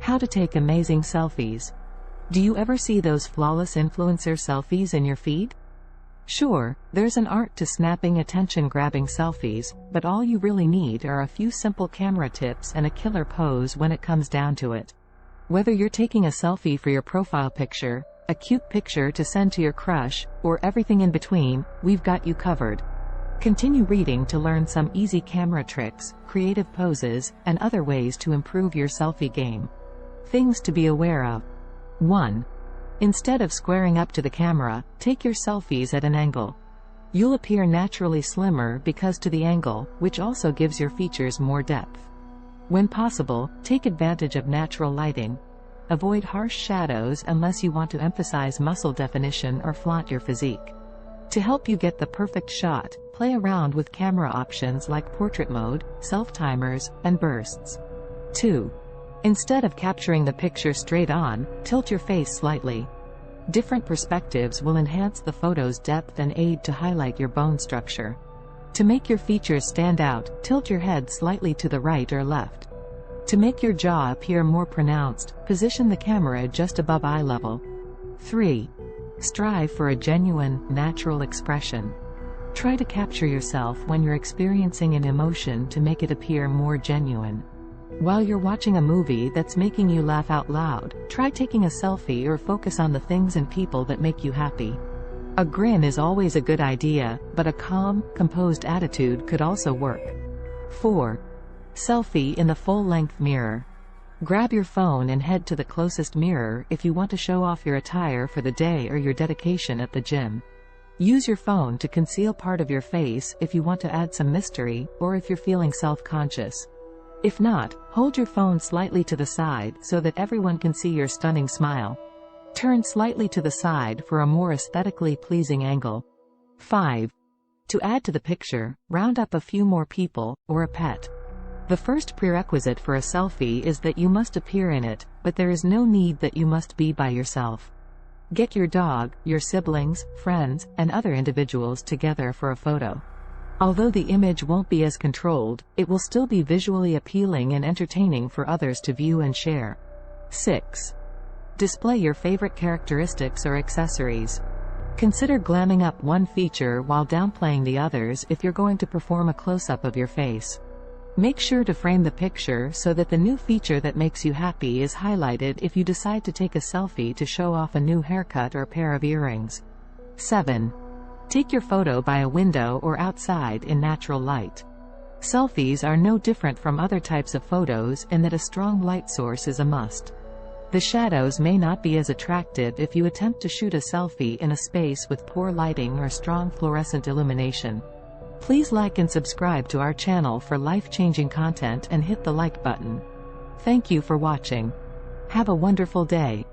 How to take amazing selfies. Do you ever see those flawless influencer selfies in your feed? Sure, there's an art to snapping attention-grabbing selfies, but all you really need are a few simple camera tips and a killer pose when it comes down to it. Whether you're taking a selfie for your profile picture, a cute picture to send to your crush, or everything in between, we've got you covered. Continue reading to learn some easy camera tricks, creative poses, and other ways to improve your selfie game. Things to be aware of. 1. Instead of squaring up to the camera, take your selfies at an angle. You'll appear naturally slimmer because to the angle, which also gives your features more depth. When possible, take advantage of natural lighting. Avoid harsh shadows unless you want to emphasize muscle definition or flaunt your physique. To help you get the perfect shot, play around with camera options like portrait mode, self-timers, and bursts. 2. Instead of capturing the picture straight on, tilt your face slightly. Different perspectives will enhance the photo's depth and aid to highlight your bone structure. To make your features stand out, tilt your head slightly to the right or left. To make your jaw appear more pronounced, position the camera just above eye level. 3. Strive for a genuine, natural expression. Try to capture yourself when you're experiencing an emotion to make it appear more genuine. While you're watching a movie that's making you laugh out loud, try taking a selfie or focus on the things and people that make you happy. A grin is always a good idea, but a calm, composed attitude could also work. 4. Selfie in the full-length mirror. Grab your phone and head to the closest mirror if you want to show off your attire for the day or your dedication at the gym. Use your phone to conceal part of your face if you want to add some mystery, or if you're feeling self-conscious. If not, hold your phone slightly to the side so that everyone can see your stunning smile. Turn slightly to the side for a more aesthetically pleasing angle. 5. To add to the picture, round up a few more people, or a pet. The first prerequisite for a selfie is that you must appear in it, but there is no need that you must be by yourself. Get your dog, your siblings, friends, and other individuals together for a photo. Although the image won't be as controlled, it will still be visually appealing and entertaining for others to view and share. 6. Display your favorite characteristics or accessories. Consider glamming up one feature while downplaying the others if you're going to perform a close-up of your face. Make sure to frame the picture so that the new feature that makes you happy is highlighted if you decide to take a selfie to show off a new haircut or pair of earrings. 7. Take your photo by a window or outside in natural light. Selfies are no different from other types of photos in that a strong light source is a must. The shadows may not be as attractive if you attempt to shoot a selfie in a space with poor lighting or strong fluorescent illumination. Please like and subscribe to our channel for life-changing content and hit the like button. Thank you for watching. Have a wonderful day.